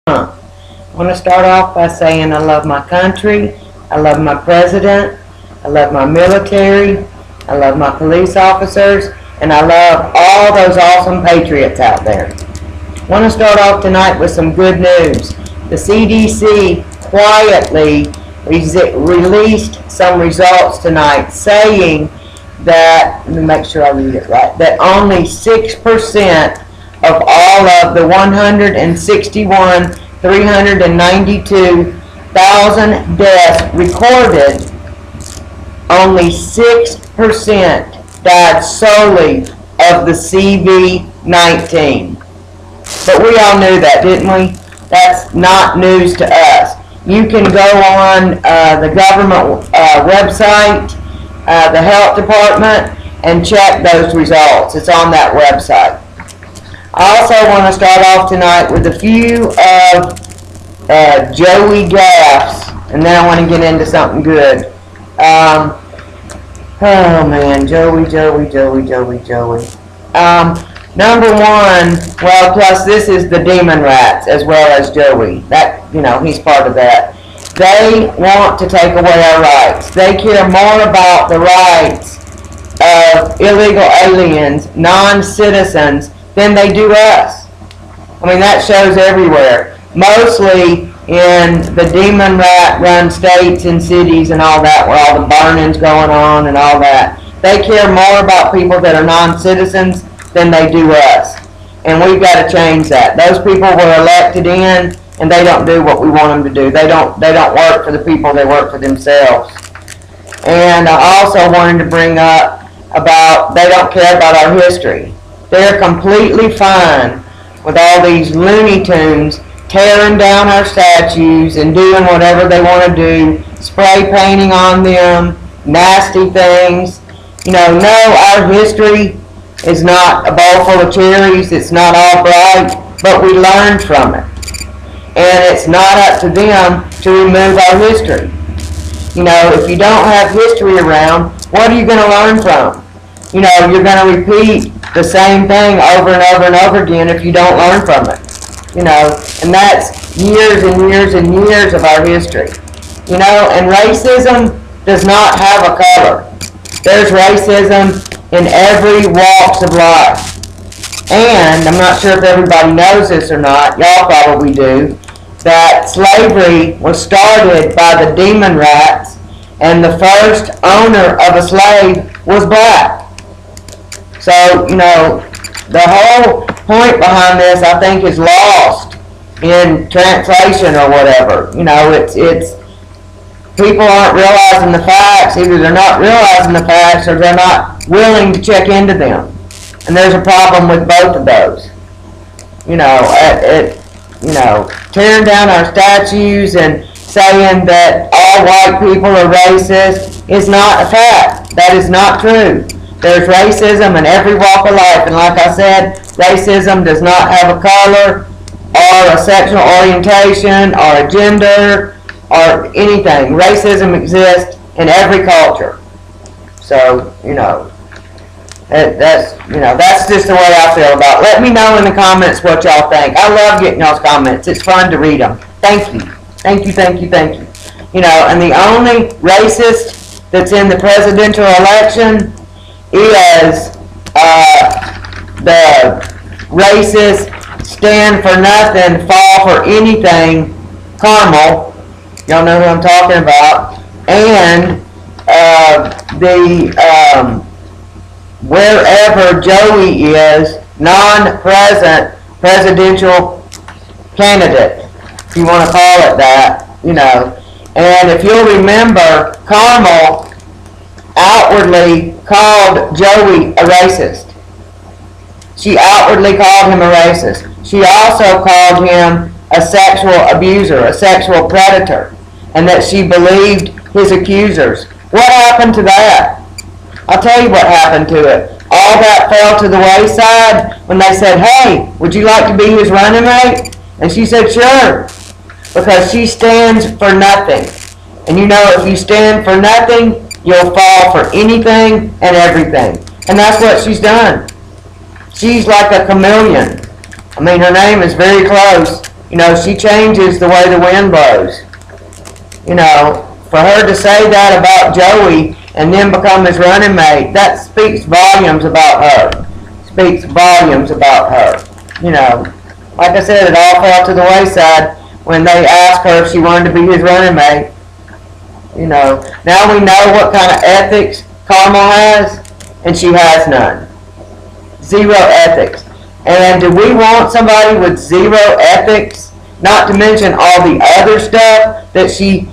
I want to start off by saying I love my country, I love my president, I love my military, I love my police officers, and I love all those awesome patriots out there. I want to start off tonight with some good news. The CDC quietly released some results tonight saying that, let me make sure I read it right, that only 6% of all of the 392,000 deaths recorded, only 6% died solely of the CV-19. But we all knew that, didn't we? That's not news to us. You can go on the government website, the health department, and check those results. It's on that website. I also want to start off tonight with a few of Joey gaffes, and then I want to get into something good. Oh man, Joey. Number one, well, plus this is the demon rats as well as Joey. That, he's part of that. They want to take away our rights. They care more about the rights of illegal aliens, non-citizens, than they do us. I mean, that shows everywhere. Mostly in the demon rat run states and cities and all that, where all the burning's going on and all that. They care more about people that are non-citizens than they do us. And we've got to change that. Those people were elected in, and they don't do what we want them to do. They don't work for the people, they work for themselves. And I also wanted to bring up about they don't care about our history. They're completely fine with all these Looney Tunes tearing down our statues and doing whatever they want to do, spray painting on them, nasty things. No, our history is not a bowl full of cherries. It's not all bright, but we learned from it. And it's not up to them to remove our history. If you don't have history around, what are you going to learn from? You're going to repeat the same thing over and over and over again if you don't learn from it. And that's years and years and years of our history. And racism does not have a color. There's racism in every walks of life. And I'm not sure if everybody knows this or not, y'all probably do, that slavery was started by the demon rats, and the first owner of a slave was black. So, the whole point behind this, I think, is lost in translation or whatever. It's people aren't realizing the facts. Either they're not realizing the facts or they're not willing to check into them. And there's a problem with both of those. Tearing down our statues and saying that all white people are racist is not a fact. That is not true. There's racism in every walk of life, and like I said, racism does not have a color or a sexual orientation or a gender or anything. Racism exists in every culture. So, that's just the way I feel about it. Let me know in the comments what y'all think. I love getting y'all's comments. It's fun to read them. Thank you. And the only racist that's in the presidential election is the racist, stand for nothing, fall for anything, Carmel. Y'all know who I'm talking about. And wherever Joey is, non-present presidential candidate, if you want to call it that, And if you'll remember, Carmel outwardly called Joey a racist. She outwardly called him a racist. She also called him a sexual abuser, a sexual predator, and that she believed his accusers. What happened to that? I'll tell you what happened to it. All that fell to the wayside when they said, hey, would you like to be his running mate? And she said, sure, because she stands for nothing. And if you stand for nothing, you'll fall for anything and everything. And that's what she's done. She's like a chameleon. Her name is very close You know, she changes the way the wind blows. You know, for her to say that about Joey and then become his running mate, that speaks volumes about her. Speaks volumes about her. You know, like I said, it all fell to the wayside when they asked her if she wanted to be his running mate. You know, now we know what kind of ethics Carmel has, and she has none. Zero ethics. And do we want somebody with zero ethics, not to mention all the other stuff that she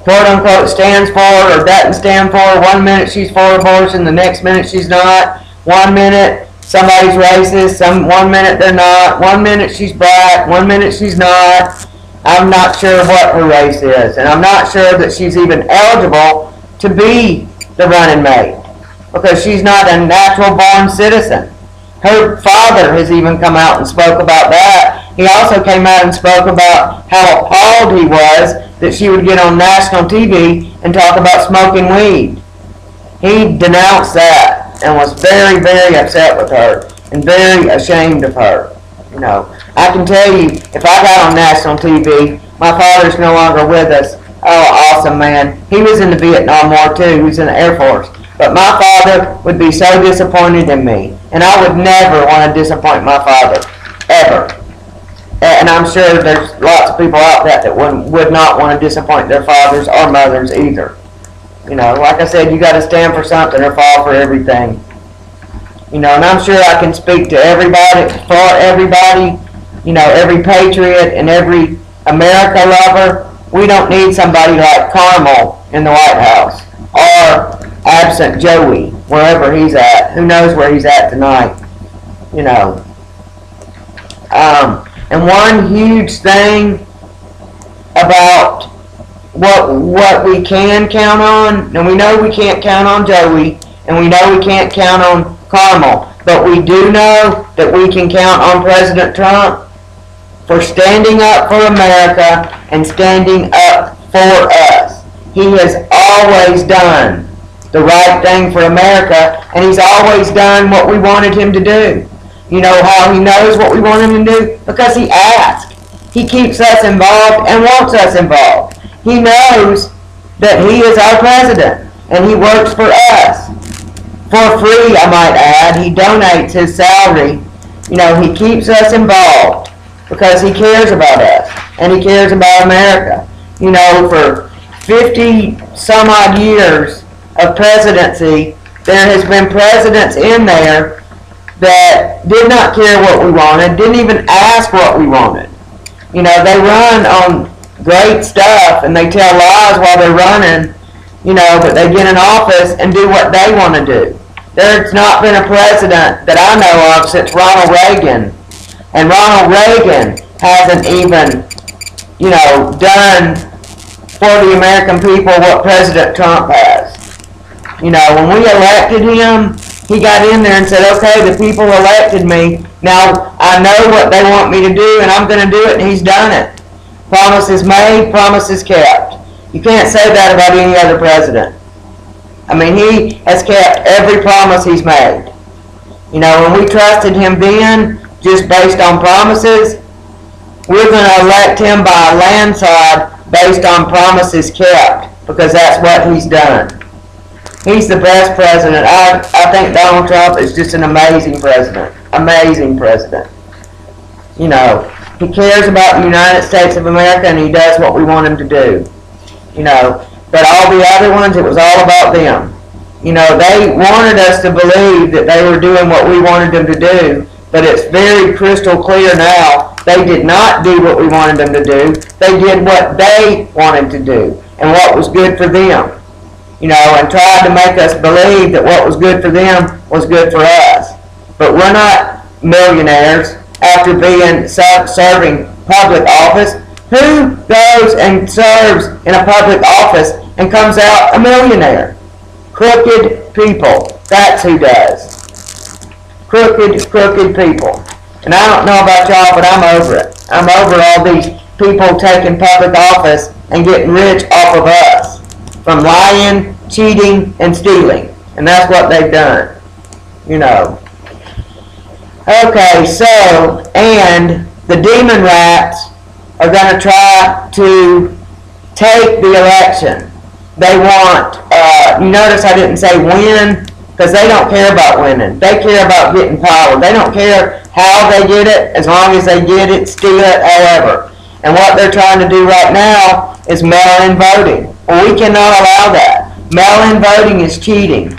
quote unquote stands for or doesn't stand for? One minute she's for abortion, the next minute she's not. One minute somebody's racist, one minute they're not. One minute she's black, one minute she's not. I'm not sure what her race is, and I'm not sure that she's even eligible to be the running mate because she's not a natural born citizen. Her father has even come out and spoke about that. He also came out and spoke about how appalled he was that she would get on national TV and talk about smoking weed. He denounced that and was very, very upset with her and very ashamed of her. You know, I can tell you, if I got on national TV, my father's no longer with us. Oh, awesome, man. He was in the Vietnam War, too. He was in the Air Force. But my father would be so disappointed in me. And I would never want to disappoint my father. Ever. And I'm sure there's lots of people out there that would not want to disappoint their fathers or mothers either. You know, like I said, you got to stand for something or fall for everything. You know, and I'm sure I can speak to everybody, for everybody, you know, every patriot and every America lover. We don't need somebody like Carmel in the White House or absent Joey, wherever he's at. Who knows where he's at tonight, you know. And one huge thing about what we can count on, and we know we can't count on Joey, and we know we can't count on Carmel, but we do know that we can count on President Trump for standing up for America and standing up for us. He has always done the right thing for America, and he's always done what we wanted him to do. You know how he knows what we want him to do? Because he asked. He keeps us involved and wants us involved. He knows that he is our president, and he works for us. For free, I might add. He donates his salary. You know, he keeps us involved because he cares about us, and he cares about America. You know, for 50 some odd years of presidency, there has been presidents in there that did not care what we wanted, didn't even ask what we wanted. You know, they run on great stuff and they tell lies while they're running, you know, but they get in office and do what they want to do. There's not been a president that I know of since Ronald Reagan, and Ronald Reagan hasn't even, you know, done for the American people what President Trump has. You know, when we elected him, he got in there and said, okay, the people elected me. Now, I know what they want me to do, and I'm going to do it, and he's done it. Promises made, promises kept. You can't say that about any other president. I mean, he has kept every promise he's made. You know, when we trusted him then, just based on promises, we're going to elect him by a landslide based on promises kept, because that's what he's done. He's the best president. I think Donald Trump is just an amazing president. Amazing president. You know, he cares about the United States of America, and he does what we want him to do. You know, but all the other ones, it was all about them. You know, they wanted us to believe that they were doing what we wanted them to do, but it's very crystal clear now they did not do what we wanted them to do. They did what they wanted to do and what was good for them. You know, and tried to make us believe that what was good for them was good for us. But we're not millionaires after serving public office. Who goes and serves in a public office and comes out a millionaire? Crooked people. That's who does. Crooked people. And I don't know about y'all, but I'm over it. I'm over all these people taking public office and getting rich off of us from lying, cheating, and stealing. And that's what they've done. You know. Okay, so, and the demon rats are going to try to take the election. They want, you notice I didn't say win, because they don't care about winning. They care about getting power. They don't care how they get it, as long as they get it, steal it, however. And what they're trying to do right now is mail-in voting. Well, we cannot allow that. Mail-in voting is cheating.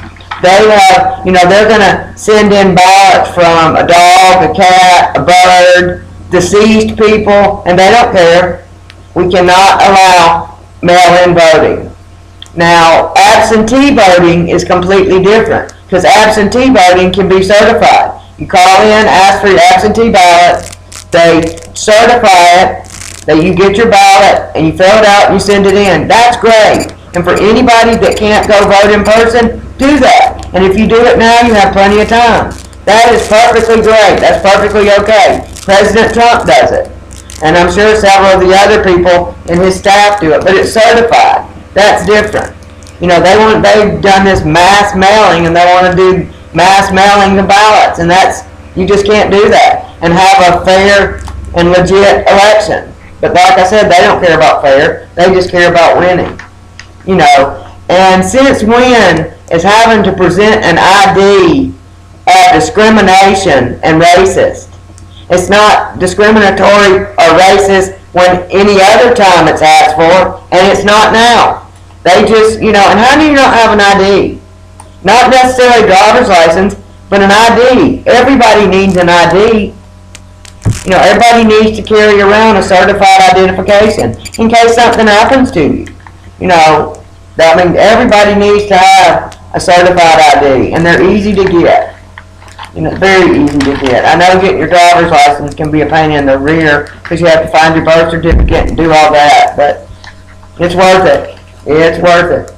They have, they're going to send in ballots from a dog, a cat, a bird, deceased people, and they don't care. We cannot allow mail-in voting. Now, absentee voting is completely different, because absentee voting can be certified. You call in, ask for your absentee ballot, they certify it, that you get your ballot, and you fill it out and you send it in. That's great. And for anybody that can't go vote in person, do that. And if you do it now, you have plenty of time. That is perfectly great. That's perfectly okay. President Trump does it. And I'm sure several of the other people in his staff do it, but it's certified. That's different. They've done this mass mailing, and they want to do mass mailing the ballots, and you just can't do that and have a fair and legit election. But like I said, they don't care about fair. They just care about winning. And since when is having to present an ID discrimination and racist? It's not discriminatory or racist when any other time it's asked for, and it's not now. They just, and how do you not have an ID? Not necessarily a driver's license, but an ID. Everybody needs an ID. Everybody needs to carry around a certified identification in case something happens to you. Everybody needs to have a certified ID, and they're easy to get. Very easy to get. I know getting your driver's license can be a pain in the rear because you have to find your birth certificate and do all that, but it's worth it. It's worth it,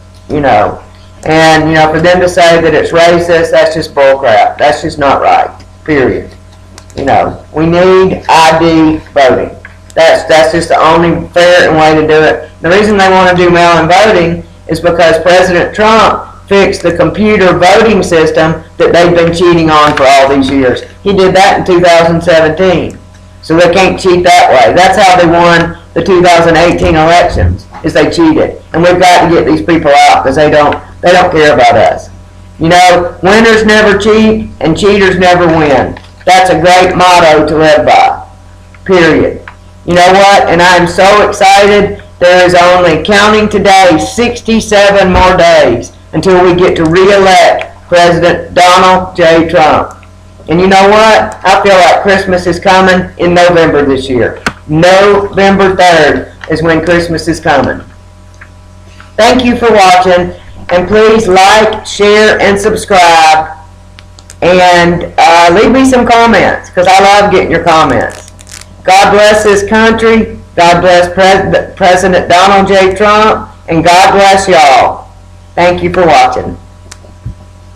And, for them to say that it's racist, that's just bullcrap. That's just not right, period. We need ID voting. That's just the only fair way to do it. The reason they want to do mail-in voting is because President Trump fixed the computer voting system that they've been cheating on for all these years. He did that in 2017. So they can't cheat that way. That's how they won the 2018 elections, is they cheated. And we've got to get these people out because they don't care about us. Winners never cheat and cheaters never win. That's a great motto to live by. Period. You know what? And I'm so excited. There is only, counting today, 67 more days until we get to re-elect President Donald J. Trump. And you know what? I feel like Christmas is coming in November this year. November 3rd is when Christmas is coming. Thank you for watching, and please like, share, and subscribe, and leave me some comments, because I love getting your comments. God bless this country, God bless President Donald J. Trump, and God bless y'all. Thank you for watching.